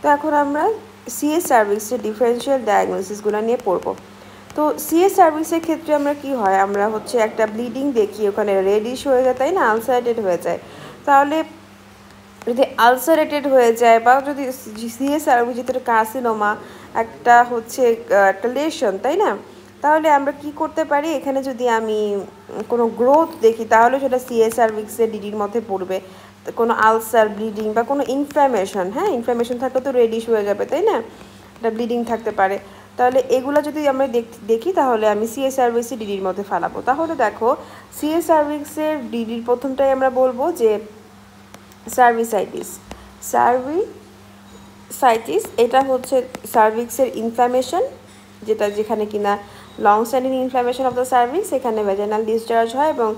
তো এখন আমরা সিএস সার্ভিক্সের ডিফারেন্সিয়াল ডায়াগনোসিসগুলো নিয়ে পড়বো। তো সিএস সার্ভিক্সের ক্ষেত্রে আমরা কি হয়, আমরা হচ্ছে একটা ব্লিডিং দেখি, ওখানে রেডিশ হয়ে যায়, তাই না, আলসারেটেড হয়ে যায়। তাহলে যদি আলসারেটেড হয়ে যায় বা যদি সিএস সার্ভিক্স যেটা কার্সিনোমা একটা হচ্ছে একটা লেশন, তাই না, তাহলে আমরা কি করতে পারি, এখানে যদি আমি কোনো গ্রোথ দেখি তাহলে সেটা সিএস সার্ভিক্সের ডিডির মধ্যে পড়বে। কোনো আলসার, ব্লিডিং বা কোনো ইনফ্ল্যামেশন, হ্যাঁ ইনফ্ল্যামেশন থাকলে তো রেডিশ হয়ে যাবে, তাই না, এটা ব্লিডিং থাকতে পারে। তাহলে এগুলো যদি আমরা দেখি তাহলে আমি সিএস সার্ভিক্সের ডিডির মধ্যে ফালাবো। তাহলে দেখো সিএস সার্ভিক্সের ডিডির প্রথমটাই আমরা বলবো যে সার্ভিসাইটিস। সার্ভিসাইটিস এটা হচ্ছে সার্ভিক্সের ইনফ্ল্যামেশন, যেখানে কিনা long standing inflammation of the cervix, এখানে ভ্যাজাইনাল ডিসচার্জ হয় এবং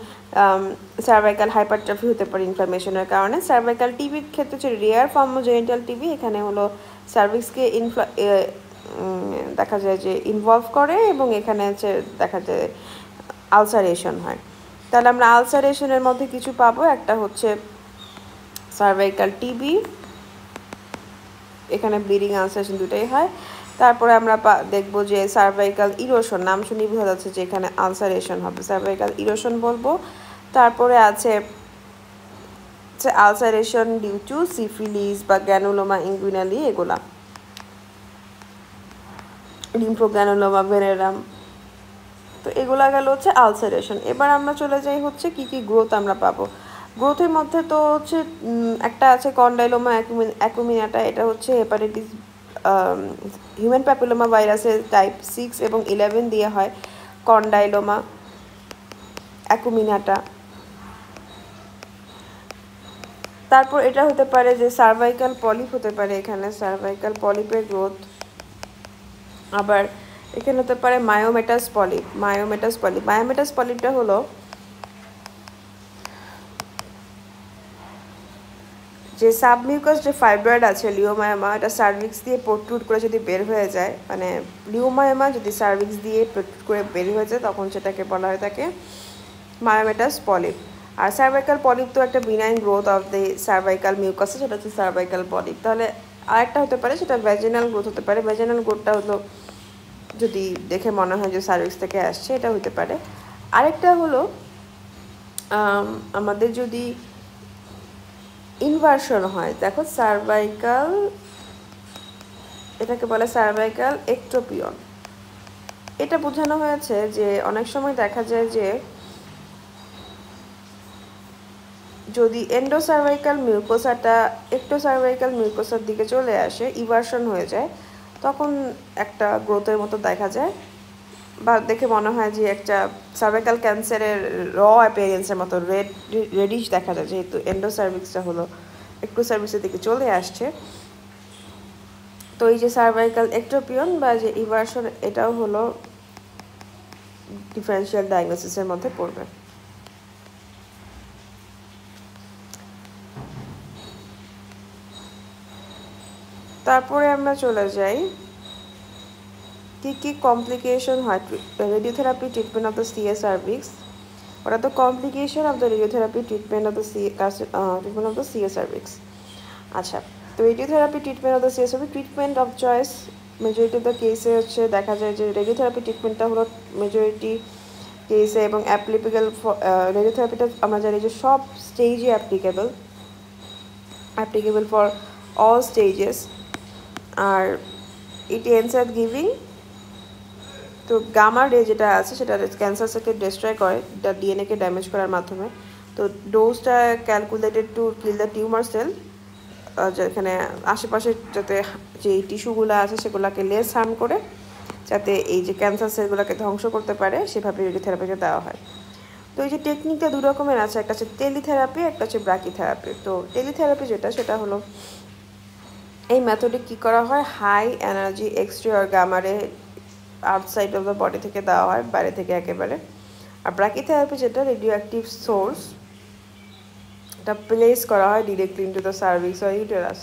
সার্ভাইকাল হাইপারট্রফি হতে পারে ইনফ্ল্যামেশনের কারণে। সার্ভাইকাল টিবির ক্ষেত্রে হচ্ছে rare form of genital TB, এখানে হলো সার্ভিক্সকে দেখা যায় যে ইনভলভ করে এবং এখানে হচ্ছে দেখা যায় আলসারেশন হয়। তাহলে আমরা আলসারেশনের মধ্যে কিছু পাবো, একটা হচ্ছে সার্ভাইকাল টিবি, এখানে ব্লিডিং আলসারেশন দুটাই হয়। তারপরে আমরা দেখব যে সার্ভাইকাল ইরোশন, নাম শুনেই বোঝা যাচ্ছে যে এখানে আলসারেশন হবে, সার্ভাইকাল ইরোশন বলবো। তারপরে আছে আলসারেশন ডিউ টু সিফিলিস বা গ্র্যানুলোমা ইনগুইনালি, এগুলা লিম্ফোগ্র্যানুলোমা ভেনেরাম, তো এগুলা গেল হচ্ছে আলসারেশন। এবার আমরা চলে যাই হচ্ছে কি কি গ্রোথ আমরা পাবো। গ্রোথের মধ্যে তো হচ্ছে একটা আছে কন্ডাইলোমা অ্যাকুমিনাটা, এটা হচ্ছে হেপাটাইটিস হিউম্যান প্যাপিলোমা ভাইরাসের টাইপ 6 এবং 11 দিয়ে হয় কন্ডাইলোমা অ্যাকুমিনাটা। তারপর এটা হতে পারে যে সার্ভাইকাল পলিপ হতে পারে, এখানে সার্ভাইকাল পলিপের গ্রোথ। আবার এখানে হতে পারে মায়োমেটাস পলিপ। মায়োমেটাস পলিপটা হলো যে সাবমিউকাস যে ফাইব্রয়েড আছে লিওমায়োমা, এটা সার্ভিক্স দিয়ে প্রোট্রুড করে যদি বের হয়ে যায়, মানে লিওমায়োমা যদি সার্ভিক্স দিয়ে প্রোট্রুড করে বের হয়ে যায় তখন সেটাকে বলা হয়ে থাকে মায়োমেটাস পলিপ। আর সার্ভাইকাল পলিপ তো একটা benign growth of the cervical মিউকাসে, সেটা হচ্ছে সার্ভাইকাল পলিপ। তাহলে আরেকটা হতে পারে সেটা ভ্যাজিনাল গ্রোথ হতে পারে। ভ্যাজিনাল গ্রোথটা হলো যদি দেখে মনে হয় যে সার্ভিক্স থেকে আসছে, এটা হতে পারে। আরেকটা হলো আমাদের যদি ইনভার্সন হয়, দেখো সার্ভাইকাল, এটাকে বলে সার্ভাইকাল একটোপিয়ন। এটা বোঝানো হয়েছে যে অনেক সময় দেখা যায় যে যদি এন্ডোসার্ভাইকাল মিউকোসাটা একটোসার্ভাইকাল মিউকোসার দিকে চলে আসে, ইভার্সন হয়ে যায়, তখন একটা গ্রোথের মতো দেখা যায় বা দেখে মনে হয় যে একটা সার্ভাইকাল ক্যান্সারের অ্যাপিয়ারেন্সের মতো রেডিশ দেখা যায়, যেহেতু এন্ডোসার্ভিক্সটা হলো একটোসার্ভিক্সের দিকে চলে আসছে। তো এই যে সার্ভাইকাল একটোপিয়ন বা যে ইভার্সন, এটাও হলো ডিফারেন্সিয়াল ডায়াগনোসিসের মধ্যে পড়বে। তারপরে আমরা চলে যাই কি কমপ্লিকেশন হয় radiotherapy treatment of the CS cervix. What are the complication of the radiotherapy treatment of the treatment of the CS cervix? আচ্ছা, তো radiotherapy treatment of the CS cervix treatment of choice majority of the কেসে হচ্ছে দেখা যায় যে radiotherapy ট্রিটমেন্টটা হলো majority কেসে এবং অ্যাপ্লিকেবল। রেডিওথেরাপিটা আমরা জানি যে সব স্টেজে অ্যাপ্লিকেবল ফর অল স্টেজেস। আর ইট এন্ডস অ্যাট গিভিং, তো গামা রে যেটা আছে সেটা ক্যান্সার সেলকে ডিস্ট্রয় করে, এটা ডিএনএকে ড্যামেজ করার মাধ্যমে। তো ডোজটা calculated to kill the tumour cell, যেখানে আশেপাশে যাতে যে টিস্যুগুলো আছে সেগুলোকে লেস হার্ম করে, যাতে এই যে ক্যান্সার সেলগুলোকে ধ্বংস করতে পারে, সেভাবে রেডিওথেরাপিটা দেওয়া হয়। তো এই যে টেকনিকটা দু রকমের আছে, একটা হচ্ছে টেলিথেরাপি, একটা হচ্ছে ব্রাকিথেরাপি। তো টেলিথেরাপি যেটা, সেটা হলো এই মেথডে কী করা হয়, হাই এনার্জি এক্সরে আর gamma ray outside of the body থেকে দেওয়া হয়, বাইরে থেকে একেবারে। আর ব্রাকিথেরাপি যেটা, রেডিও অ্যাক্টিভ সোর্স এটা প্লেস করা হয় directly into the cervix or uterus.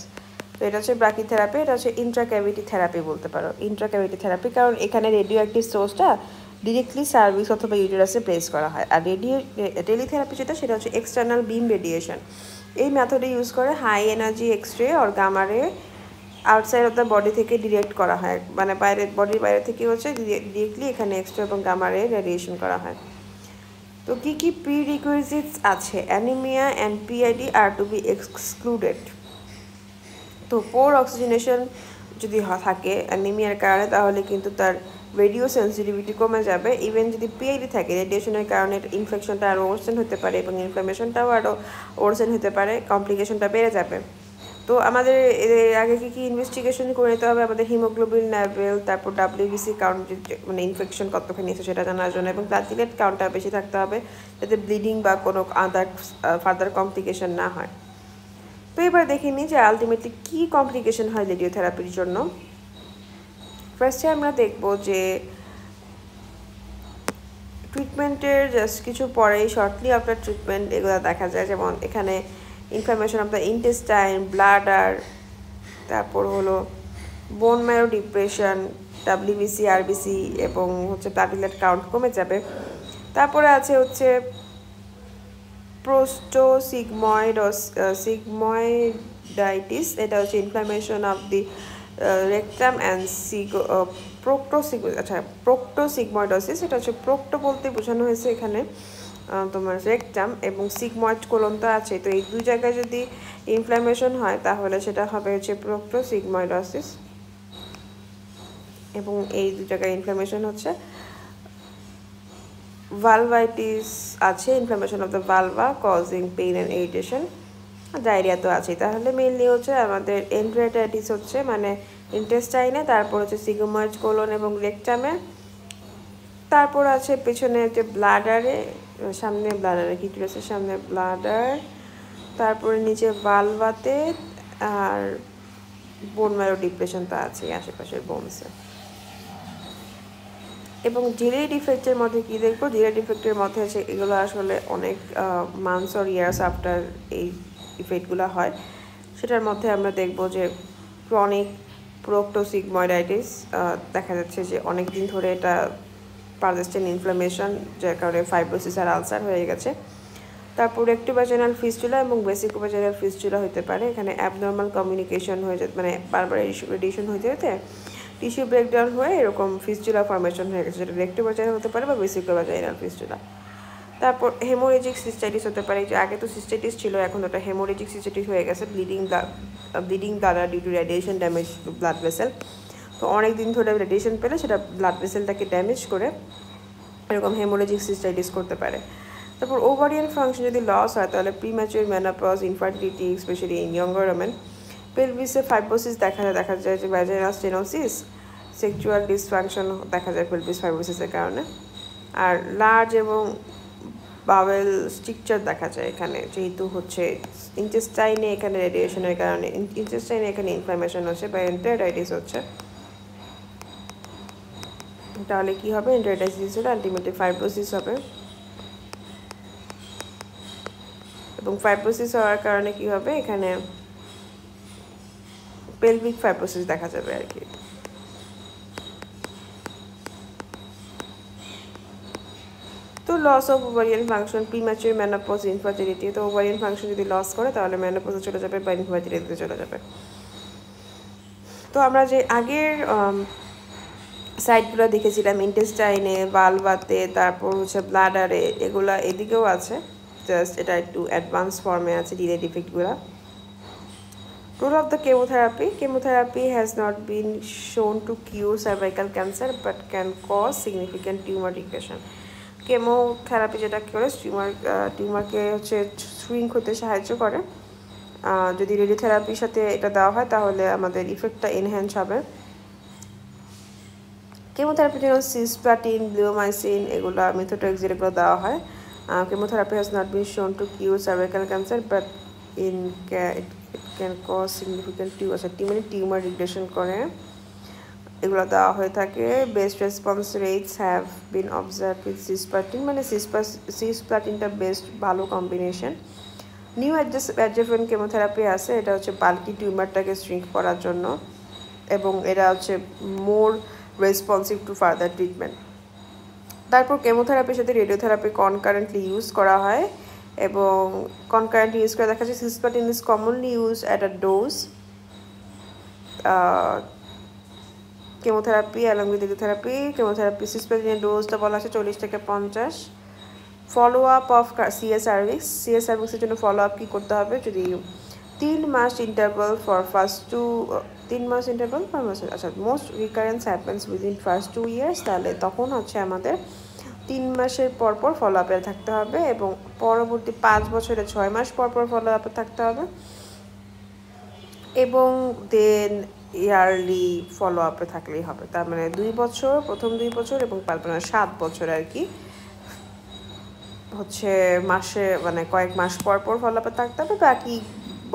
তো এটা হচ্ছে ব্রাকিথেরাপি। এটা হচ্ছে ইন্ট্রাক্যাভিটি থেরাপি বলতে পারো, ইন্ট্রাক্যাভিটি থেরাপি, কারণ এখানে রেডিও অ্যাক্টিভ সোর্সটা ডিরেক্টলি সার্ভিক্স অথবা ইউটেরাসে প্লেস করা হয়। আর টেলিথেরাপি যেটা, সেটা হচ্ছে এক্সটার্নাল বিম রেডিয়েশন। এই মেথডে ইউজ করে হাই এনার্জি এক্সরে আর gamma ray outside of the body থেকে ডিরেক্ট করা হয়, মানে বডির বাইরে থেকে হচ্ছে ডিরেক্টলি এখানে এক্সট্রা এবং গামা রে রেডিয়েশন করা হয়। তো কি প্রি রিকুইজিটস আছে? Anaemia and PID are to be excluded. তো পোর অক্সিজেনেশন যদি থাকে অ্যানিমিয়ার কারণে, তাহলে কিন্তু তার রেডিও সেন্সিটিভিটি কমে যাবে। ইভেন যদি পিআইডি থাকে, রেডিয়েশনের কারণে ইনফেকশনটা আরও ওরসেন হতে পারে এবং ইনফ্লামেশনটাও আরও ওরসেন হতে পারে, কমপ্লিকেশনটা বেড়ে যাবে। তো আমাদের এর আগে কি ইনভেস্টিগেশন করে নিতে হবে? আমাদের হিমোগ্লোবিন লেভেল, তারপর ডাব্লিউবিসি কাউন্ট, মানে ইনফেকশন কতখানি আছে সেটা জানার জন্য, এবং প্লাটিলেট কাউন্টটা বেশি থাকতে হবে যাতে ব্লিডিং বা কোনো ফার্দার কমপ্লিকেশন না হয়। তো এবার দেখে নিই যে আলটিমেটলি কী কমপ্লিকেশন হয় রেডিওথেরাপির জন্য। ফার্স্টে আমরা দেখব যে ট্রিটমেন্টের জাস্ট কিছু পরেই শর্টলি আফটার ট্রিটমেন্ট এগুলো দেখা যায়, যেমন এখানে inflammation of the intestine, bladder, তারপর হলো bone marrow depression, WBC, RBC এবং হচ্ছে প্লাটিলেট কাউন্ট কমে যাবে। তারপরে আছে হচ্ছে সিগময়েডাইটিস, এটা হচ্ছে inflammation of the rectum and proctosigmoidosis. এটা হচ্ছে প্রোক্টো বলতে বোঝানো হয়েছে এখানে তোমার রেকটাম, এবং সিগময়েড কোলন তো আছে। তো এই দুই জায়গায় যদি ইনফ্লামেশন হয় তাহলে সেটা হবে হচ্ছে প্রোক্টোসিগময়েডোসিস, এবং এই দুই জায়গায় ইনফ্লামেশন হচ্ছে। ভালভাইটিস আছে, inflammation of the vulva causing pain and irritation. Diarrhoea তো আছে। তাহলে মেইনলি হচ্ছে আমাদের এন্টেরাইটিস হচ্ছে মানে ইন্টেস্টাইনে, তারপর হচ্ছে সিগময়েড কোলন এবং রেকটামে, তারপর আছে পেছনে যে ব্লাডারে, সামনে ব্লাডারে কিউটেরাসের সামনে ব্লাডার, তারপরে নিচে ভালভাতে, আর বোন ম্যারো ডিপ্রেশন তো আছে আশেপাশের বোনসে। এবং ডিলে ডিফেক্টের মধ্যে কি দেখবো? ডিলে ডিফেক্টের মধ্যে আছে এগুলো আসলে অনেক মান্থস অর ইয়ার্স আফটার এই ইফেক্টগুলো হয়। সেটার মধ্যে আমরা দেখব যে ক্রনিক প্রোক্টোসিগময়েডাইটিস, দেখা যাচ্ছে যে অনেক দিন ধরে এটা পারসিস্টেন্ট ইনফ্লামেশন, যার কারণে ফাইব্রোসিস আর আলসার হয়ে গেছে। তারপর রেক্টোভাজাইনাল ফিস্চুলা এবং ভেসিকোভাজাইনাল ফিস্চুলা হতে পারে। এখানে অ্যাবনর্মাল কমিউনিকেশন হয়ে যেতে, মানে বারবার রেডিয়েশন হতে হতে টিস্যু ব্রেকডাউন হয়ে এরকম ফিস্চুলা ফর্মেশন হয়ে গেছে, যেটা রেক্টোভাজাইনাল হতে পারে বা ভেসিকোভাজাইনাল ফিস্চুলা। তারপর হেমোরেজিক সিস্টাইটিস হতে পারে, যে আগে তো সিস্টাইটিস ছিল, এখন ওটা হেমোরেজিক সিস্টাইটিস হয়ে গেছে, ব্লিডিং দ্বারা due to radiation damage blood vessel. তো অনেক দিন ধরে রেডিয়েশন পেলে সেটা ব্লাড ভেসেলটাকে ড্যামেজ করে এরকম হেমোরেজিক সিস্টাইটিস করতে পারে। তারপর ওভারিয়ান ফাংশন যদি লস হয় তাহলে premature menopause, infertility, specially in younger women. পেলভিসে ফাইব্রোসিস দেখা যায় যে ভ্যাজাইনাল স্টেনোসিস, সেক্সুয়াল ডিসফাংশন দেখা যায় পেলভিস ফাইব্রোসিসের কারণে। আর লার্জ এবং বাওয়েল স্ট্রিকচার দেখা যায় এখানে, যেহেতু হচ্ছে ইন্টেস্টাইনে এখানে রেডিয়েশনের কারণে ইন্টেস্টাইনে এখানে ইনফ্লামেশন হচ্ছে বা এন্টেরাইটিস হচ্ছে। তাহলে কি হবে? এন্টেরাইটিস হলে আলটিমেটলি ফাইব্রোসিস হবে, এবং ফাইব্রোসিস হওয়ার কারণে কি হবে? এখানে পেলভিক ফাইব্রোসিস দেখা যাবে আর কি। তো loss of ovarian function, premature menopause, infertility. তো ওভারিয়ান ফাংশন যদি লস করে তাহলে মেনোপজে চলে যাবে বা ইনফার্টিলিটিতে চলে যাবে। তো আমরা যে আগের সাইটগুলো দেখেছিলাম ইন্টেস্টাইনে, ভালভাতে, তারপর হচ্ছে ব্লাডারে, এগুলা এদিকেও আছে, জাস্ট এটা একটু অ্যাডভান্স ফর্মে আছে delay ডিফেক্টগুলো। Role of the chemotherapy has not been shown to cure cervical cancer but can cause significant tumor regression. Chemotherapy যেটা করে টিউমারকে হচ্ছে শ্রিঙ্ক হতে সাহায্য করে। যদি রেডিওথেরাপির সাথে এটা দেওয়া হয় তাহলে আমাদের ইফেক্টটা এনহ্যান্স হবে। কেমোথেরাপির জন্য সিসপ্লাটিন, ব্লিওমাইসিন, এগুলো মিথোট্রেক্সিল, এগুলো দেওয়া হয়। Chemotherapy has not been shown to cure cervical cancer but it can cause significant tumour regression করে, এগুলো দেওয়া হয়ে থাকে। Best response rates have been observe with cisplatin, মানে সিসপ্লাটিনটা বেস্ট ভালো কম্বিনেশন। নিউ অ্যাডজাভেন্ট কেমোথেরাপি আছে, এটা হচ্ছে বাল্কি টিউমারটাকে শ্রিঙ্ক করার জন্য, এবং এটা হচ্ছে মোর রেসপন্সিভ টু ফার্দার ট্রিটমেন্ট। তারপর কেমোথেরাপির সাথে রেডিওথেরাপি কনকারেন্টলি ইউজ করা হয়, এবং কনকারেন্টলি ইউজ করে দেখা যাচ্ছে cisplatin is commonly use at a dose chemotherapy along with radiotherapy. Chemotherapy সিসপ্লেটিনের ডোজটা বলা আছে 40 থেকে 50। Follow up of CA cervix. CA সার্ভিক্সের জন্য ফলো আপ কী করতে হবে, যদি 3 মাস ইন্টারভাল ফর ফার্স্ট 3 মাস ইন্টারভাল ফর মাস, আচ্ছা most recurrence happens within first 2 years, তাহলে তখন হচ্ছে আমাদের 3 মাসের পরপর ফলো আপে থাকতে হবে এবং পরবর্তী 5 বছরে 6 মাস পরপর ফলো আপে থাকতে হবে এবং দেন ইয়ারলি ফলো আপে থাকলেই হবে। তার মানে 2 বছর, প্রথম 2 বছর এবং 7 বছর আর কি হচ্ছে মাসে মানে কয়েক মাস পর পর ফলো আপে থাকতে হবে, বাকি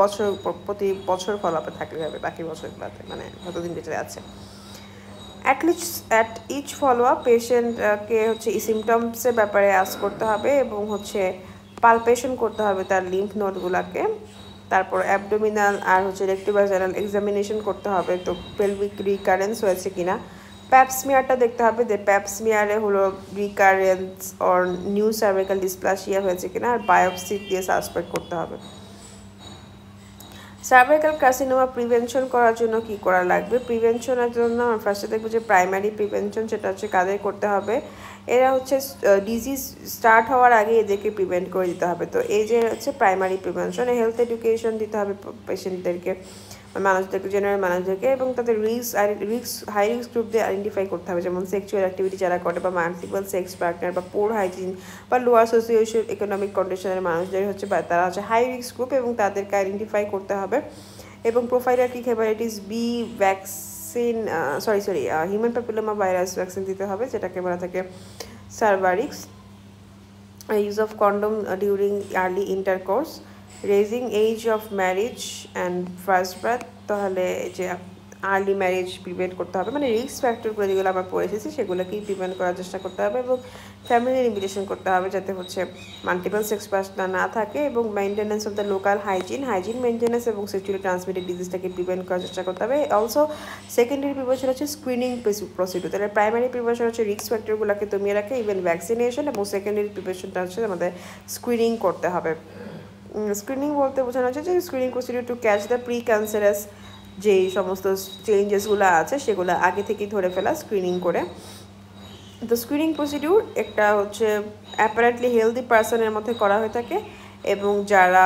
বছর প্রতি বছর ফলো আপে থাকলে হবে বাকি বছরগুলোতে, মানে যতদিন বেঁচে আছে। অ্যাট ইচ ফলো আপ পেশেন্টকে হচ্ছে এই সিমটমসের ব্যাপারে আস্ক করতে হবে এবং হচ্ছে পালপেশন করতে হবে তার লিম্ফ নোডগুলোকে। তারপর অ্যাবডোমিনাল আর হচ্ছে রেক্টোভাজাইনাল এক্সামিনেশন করতে হবে, তো পেলভিক রিকারেন্স হয়েছে কিনা। প্যাপসমিয়ারটা দেখতে হবে যে প্যাপসমিয়ারে হলো recurrence or new cervical dysplasia হয়েছে কিনা, আর বায়োপসি দিয়ে সাসপেক্ট করতে হবে। সার্ভাইকাল কার্সিনোমা প্রিভেনশন করার জন্য কি করা লাগবে, প্রিভেনশনের জন্য ফার্স্টে দেখবো যে প্রাইমারি প্রিভেনশন, সেটা হচ্ছে কাদের করতে হবে, এরা হচ্ছে ডিজিজ স্টার্ট হওয়ার আগে এদেরকে প্রিভেন্ট করে দিতে হবে। তো এই যে হচ্ছে প্রাইমারি প্রিভেনশন, হেলথ এডুকেশন দিতে হবে পেশেন্টদেরকে, মানুষদেরকে, জেনারেল মানুষদেরকে, এবং তাদের হাই রিস্ক গ্রুপদের আইডেন্টিফাই করতে হবে, যেমন সেক্সুয়াল অ্যাক্টিভিটি যারা করে বা মাল্টিপল সেক্স পার্টনার বা পোর হাইজিন বা লোয়ার সোসিও ইকোনমিক কন্ডিশনের মানুষদের হচ্ছে তারা হচ্ছে হাই রিস্ক গ্রুপ এবং তাদেরকে আইডেন্টিফাই করতে হবে। এবং prophylactic hepatitis B vaccine human papilloma virus vaccine দিতে হবে, যেটাকে বলা থাকে Cervarix. Use of condom during early intercourse, raising age of marriage and first birth, তাহলে যে আর্লি ম্যারেজ প্রিভেন্ট করতে হবে, মানে রিস্ক ফ্যাক্টরগুলো যেগুলো আমরা পড়ে এসেছি সেগুলোকেই প্রিভেন্ট করার চেষ্টা করতে হবে এবং ফ্যামিলি ইনভিটেশন করতে হবে যাতে হচ্ছে মাল্টিপল সেক্স পার্টনার না থাকে, এবং maintenance of the local hygiene maintenance এবং সেক্সুয়ালি ট্রান্সমিটেড ডিজিজটাকে প্রিভেন্ট করার চেষ্টা করতে হবে। অলসো সেকেন্ডারি প্রিভেনশন হচ্ছে স্ক্রিনিং প্রসিডিউর, তাহলে প্রাইমারি প্রিভেনশন হচ্ছে রিস্ক ফ্যাক্টরগুলোকে দমিয়ে রাখে, ইভেন ভ্যাকসিনেশন, এবং সেকেন্ডারি প্রিভেনশনটা হচ্ছে আমাদের স্ক্রিনিং করতে হবে। স্ক্রিনিং বলতে বোঝানো হচ্ছে যে screening procedure to catch the pre cancerous যেই সমস্ত চেঞ্জেসগুলো আছে সেগুলো আগে থেকেই ধরে ফেলা স্ক্রিনিং করে। তো স্ক্রিনিং প্রসিডিউর একটা হচ্ছে অ্যাপারেন্টলি হেলদি পার্সনের মধ্যে করা হয়ে থাকে এবং যারা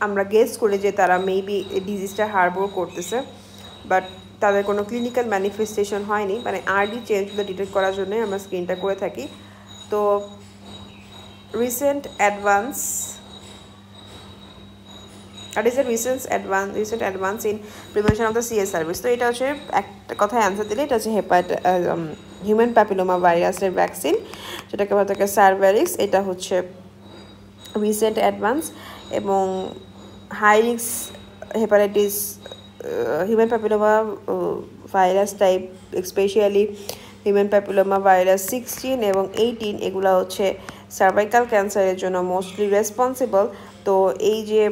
আমরা গেস করি যে তারা মেবি ডিজিজটা হারবোর করতেছে বাট তাদের কোনো ক্লিনিক্যাল ম্যানিফেস্টেশন হয়নি, মানে আর্লি চেঞ্জগুলো ডিটেক্ট করার জন্যই আমরা স্ক্রিনটা করে থাকি। তো recent advance in prevention of the CS service, তো এটা হচ্ছে একটা কথায় অ্যান্সার দিলে এটা হচ্ছে হিউম্যান প্যাপিলোমা ভাইরাসের ভ্যাকসিন, যেটাকে বলা থাকে সার্ভারিক্স, এটা হচ্ছে রিসেন্ট অ্যাডভান্স। এবং high risk hepatitis human papilloma virus type, specially human papilloma virus 16 এবং 18, এগুলো হচ্ছে সার্ভাইকাল ক্যান্সারের জন্য মোস্টলি রেসপন্সিবল। তো এই যে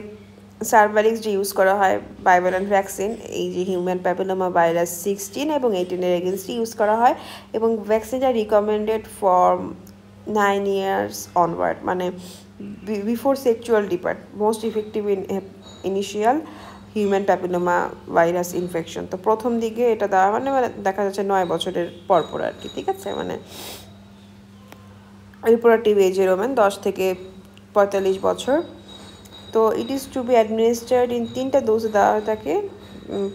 সার্ভারিক্স যে ইউজ করা হয় বাইভ্যালেন্ট ভ্যাকসিন, এই যে হিউম্যান প্যাপিলোমা ভাইরাস 16 এবং 18 এগেনস্টে ইউজ করা হয়, এবং ভ্যাকসিনটা রিকমেন্ডেড ফর 9 ইয়ার্স অনওয়ার্ড, মানে before sexual depart, most effective in initial human papilloma virus infection. তো প্রথম দিকে এটা দেওয়া মানে দেখা যাচ্ছে 9 বছরের পরপর আর কি, ঠিক আছে, মানে রিপ্রোডাক্টিভ এজের 10 থেকে 45 বছর। তো it is to be administered in 3টা ডোজে দেওয়া হয়ে থাকে,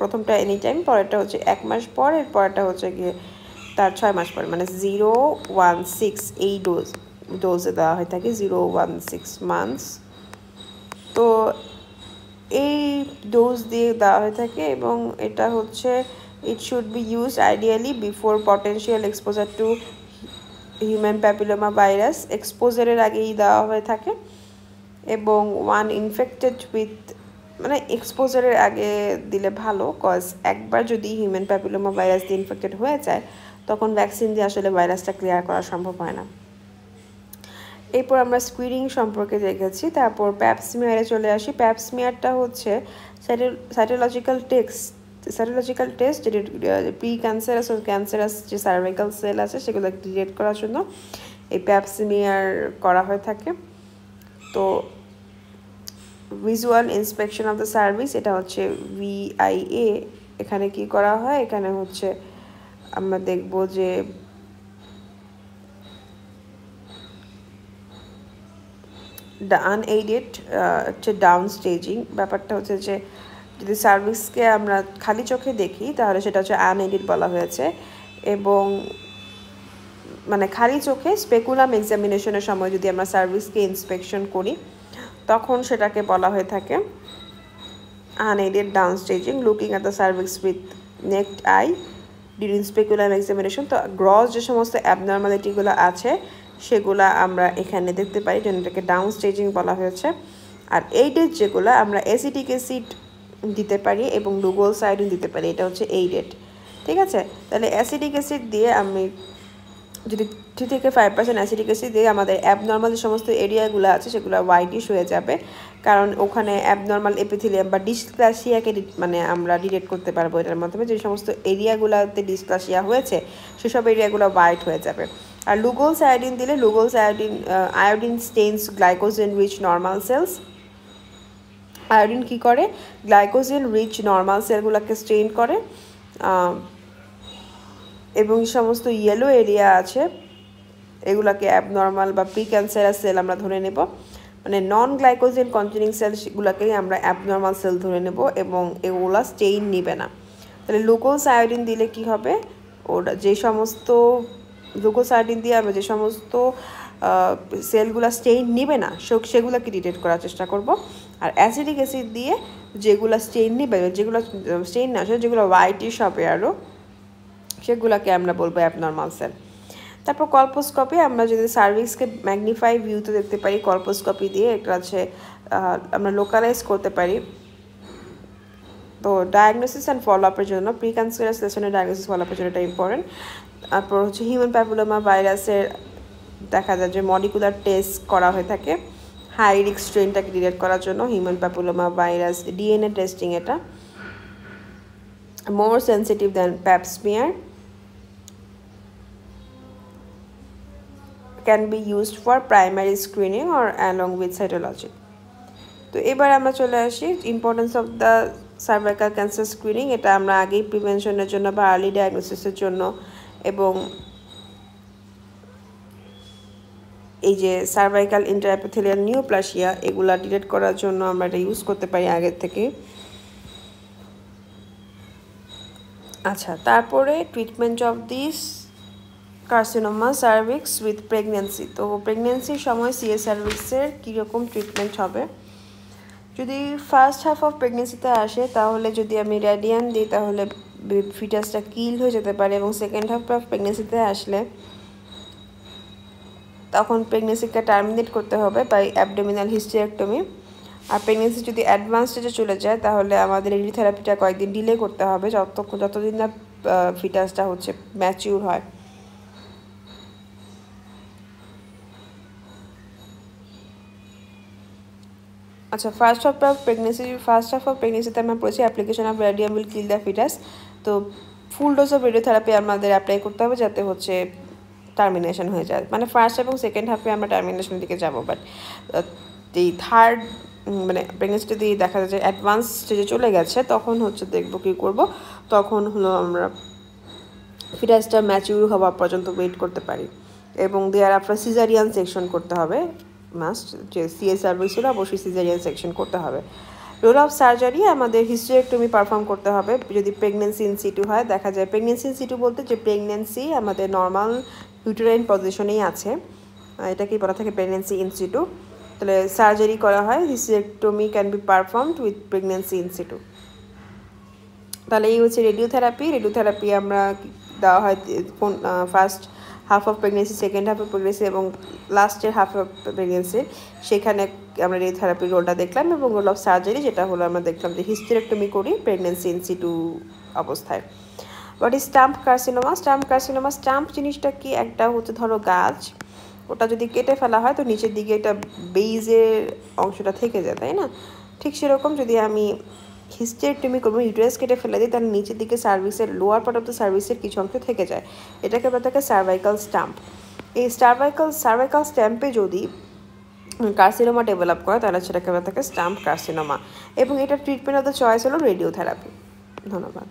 প্রথমটা এনি টাইম, পরেরটা হচ্ছে 1 মাস পর, এর পরেরটা হচ্ছে গিয়ে তার 6 মাস পর, মানে 016 এই ডোজে দেওয়া হয়ে থাকে, 016 মান্থস। তো এই ডোজ দিয়ে দেওয়া হয়ে থাকে এবং এটা হচ্ছে it should be use ideally before potential exposure to human papilloma virus, এক্সপোজারের আগেই দেওয়া হয়ে থাকে, এবং ওয়ান ইনফেক্টেড উইথ, মানে এক্সপোজারের আগে দিলে ভালো, কজ একবার যদি হিউম্যান প্যাপিলোমা ভাইরাস দিয়ে ইনফেক্টেড হয়ে যায় তখন ভ্যাকসিন দিয়ে আসলে ভাইরাসটা ক্লিয়ার করা সম্ভব হয় না। এরপর আমরা স্ক্রিনিং সম্পর্কে দেখেছি, তারপর প্যাপসমিয়ারে চলে আসি। প্যাপসমিয়ারটা হচ্ছে সাইটোলজিক্যাল টেস্ট যেটি প্রি ক্যান্সারাস ও ক্যান্সারাস যে সার্ভাইকাল সেল আছে সেগুলো ডিটেক্ট করার জন্য এই প্যাপসমিয়ার করা হয়ে থাকে। তো visual inspection of the service, এটা হচ্ছে VIA। এখানে কি করা হয়, এখানে হচ্ছে আমরা দেখব যে আনএইডেড হচ্ছে ডাউন স্টেজিং। ব্যাপারটা হচ্ছে যে যদি সার্ভিসকে আমরা খালি চোখে দেখি তাহলে সেটা হচ্ছে আনএইডেড বলা হয়েছে, এবং মানে খালি চোখে স্পেকুলাম এক্সামিনেশনের সময় যদি আমরা সার্ভিসকে ইন্সপেকশন করি তখন সেটাকে বলা হয়ে থাকে unaided downstaging, looking at the cervix with naked eye during speculum examination। তো গ্রস যে সমস্ত অ্যাবনর্মালিটিগুলো আছে সেগুলো আমরা এখানে দেখতে পাই, যেন এটাকে ডাউন স্টেজিং বলা হয়েছে। আর এইডেড যেগুলো আমরা অ্যাসিটিক অ্যাসিড দিতে পারি এবং লুগোল সাইডিন দিতে পারি, এটা হচ্ছে এইডেড। ঠিক আছে, তাহলে অ্যাসিটিক অ্যাসিড দিয়ে আমি যদি 2 থেকে 5% অ্যাসিটিক অ্যাসিড দিয়ে আমাদের অ্যাবনর্মাল যে সমস্ত এরিয়াগুলো আছে সেগুলো হোয়াইটিশ হয়ে যাবে, কারণ ওখানে অ্যাবনর্মাল এপিথেলিয়াম বা ডিসপ্লাসিয়াকে মানে আমরা ডিটেক্ট করতে পারবো এটার মাধ্যমে। যে সমস্ত এরিয়াগুলোতে ডিসপ্লাসিয়া হয়েছে সেসব এরিয়াগুলো হোয়াইট হয়ে যাবে। আর লুগোল সায়োডিন দিলে Lugol's iodine iodine stains glycogen rich normal cells. Iodine কী করে, গ্লাইকোজেন রিচ নর্মাল সেলগুলোকে স্টেইন করে, এবং সমস্ত ইয়েলো এরিয়া আছে এগুলাকে অ্যাবনর্মাল বা প্রি ক্যান্সারাস সেল আমরা ধরে নেব, মানে নন গ্লাইকোজেন কন্টেনিং সেলগুলোকেই আমরা অ্যাবনর্মাল সেল ধরে নেব এবং এগুলা স্টেইন নেবে না। তাহলে লুগোস আয়োডিন দিলে কি হবে, ওটা যে সমস্ত লুগোস আয়োডিন দিয়ে আমরা যে সমস্ত সেলগুলো স্টেইন নেবে না সেগুলোকে ডিটেক্ট করার চেষ্টা করব। আর অ্যাসিডিক অ্যাসিড দিয়ে যেগুলো স্টেইন নেবে, যেগুলো স্টেইন না আসলে যেগুলো হোয়াইটিশ হবে আরও, সেগুলোকে আমরা বলবো অ্যাবনর্মাল সেল। তারপর কলপোস্কোপি, আমরা যদি সার্ভিক্সকে ম্যাগনিফাই ভিউতে দেখতে পারি কলপোস্কোপি দিয়ে, এটা আছে আমরা লোকালাইজ করতে পারি। তো ডায়াগনোসিস অ্যান্ড ফলো আপের জন্য প্রি ক্যান্সারাস লেশনের ডায়াগনোসিস ফলো আপের জন্য এটা ইম্পর্টেন্ট। তারপর হচ্ছে হিউম্যান প্যাপিলোমা ভাইরাসের দেখা যায় যে মলিকুলার টেস্ট করা হয়ে থাকে হাই রিস্ক স্ট্রেনটাকে ডিটেক্ট করার জন্য। Human papilloma virus DNA testing, এটা more sensitive than Pap smear, can be used for primary screening or along with cytology। তো এবার আমরা চলে আসি importance of the cervical cancer screening. এটা আমরা আগেই প্রিভেনশনের জন্য বা আর্লি ডায়াগনোসিসের জন্য এবং এই যে সার্ভাইকাল ইন্টারএপিথেলিয়াল নিউপ্লাসিয়া এগুলা ডিটেক্ট করার জন্য আমরা এটা ইউজ করতে পারি আগের থেকে। আচ্ছা, তারপরে treatment of this carcinoma cervix with pregnancy. তো প্রেগনেন্সির সময় CS সার্ভিক্সের কীরকম ট্রিটমেন্ট হবে, যদি ফার্স্ট হাফ অফ প্রেগনেন্সিতে আসে তাহলে যদি আমি রেডিয়ান দিই তাহলে ফিটাসটা কিল হয়ে যেতে পারে, এবং সেকেন্ড হাফ অফ প্রেগনেন্সিতে আসলে তখন প্রেগনেন্সিকে টার্মিনেট করতে হবে বাই অ্যাবডোমিনাল হিস্টেরেক্টমি। আর প্রেগনেন্সি যদি অ্যাডভান্স স্টেজে চলে যায় তাহলে আমাদের রেডিওথেরাপিটা কয়েকদিন ডিলে করতে হবে যতদিন না ফিটাসটা হচ্ছে ম্যাচিউর হয়। আচ্ছা, ফার্স্ট হাফ অফ প্রেগনেন্সিতে আমরা পড়েছি application of radium will kill the foetus. তো ফুল ডোজ অফ রেডিওথেরাপি আমাদের অ্যাপ্লাই করতে হবে যাতে হচ্ছে টার্মিনেশন হয়ে যায়, মানে ফার্স্ট এবং সেকেন্ড হাফে আমরা টার্মিনেশনের দিকে যাব। বাট এই থার্ড মানে প্রেগনেন্সিতে দিয়ে দেখা যায় যে অ্যাডভান্স স্টেজে চলে গেছে তখন হচ্ছে দেখবো কী করবো, তখন হলো আমরা ফিটাসটা ম্যাচিউর হওয়া পর্যন্ত ওয়েট করতে পারি, এবং দেয়ার আফটার সিজারিয়ান সেকশন করতে হবে মাস্ট। যে CS সার্ভিস হলে অবশ্যই সিজারিয়ান সেকশন করতে হবে। রোল অফ সার্জারি আমাদের হিস্টেরেক্টমি পারফর্ম করতে হবে যদি প্রেগনেন্সি ইন সিটু হয়। দেখা যায় প্রেগনেন্সি ইন সিটু বলতে যে প্রেগনেন্সি আমাদের নর্মাল ইউটেরাইন পজিশনেই আছে, এটাকেই বলা থাকে প্রেগনেন্সি ইন সিটু। তাহলে সার্জারি করা হয়, hysterectomy can be performed with pregnancy in situ. তাহলে এই হচ্ছে রেডিওথেরাপি আমরা দেওয়া হয় first half of pregnancy, second half of pregnancy এবং লাস্টের হাফ অফ প্রেগনেন্সি। সেখানে আমরা রেডিওথেরাপির রোলটা দেখলাম, এবং রোল অফ সার্জারি যেটা হলো আমরা দেখলাম যে হিস্টেরেক্টমি করি প্রেগনেন্সি ইন সিটু অবস্থায়। What is stump carcinoma? Stump জিনিসটা কি, একটা হচ্ছে ধরো গাছ, ওটা যদি কেটে ফেলা হয় তো নিচের দিকে এটা বেইজের অংশটা থেকে যায়, তাই না? ঠিক সেরকম যদি আমি হিস্টেরেক্টমি করবো, ইউটেরাস কেটে ফেলে দিই, তাহলে নিচের দিকে সার্ভিসের লোয়ার পার্ট অফ দ্য সার্ভিসের কিছু অংশ থেকে যায়, এটাকে বলা থাকে সার্ভাইকাল স্টাম্প। এই সার্ভাইকাল স্ট্যাম্পে যদি কার্সিনোমা ডেভেলপ করে তাহলে সেটাকে বলা থাকে স্টাম্প কার্সিনোমা এবং এটার ট্রিটমেন্ট অফ দ্য চয়েস হলো রেডিওথেরাপি। ধন্যবাদ।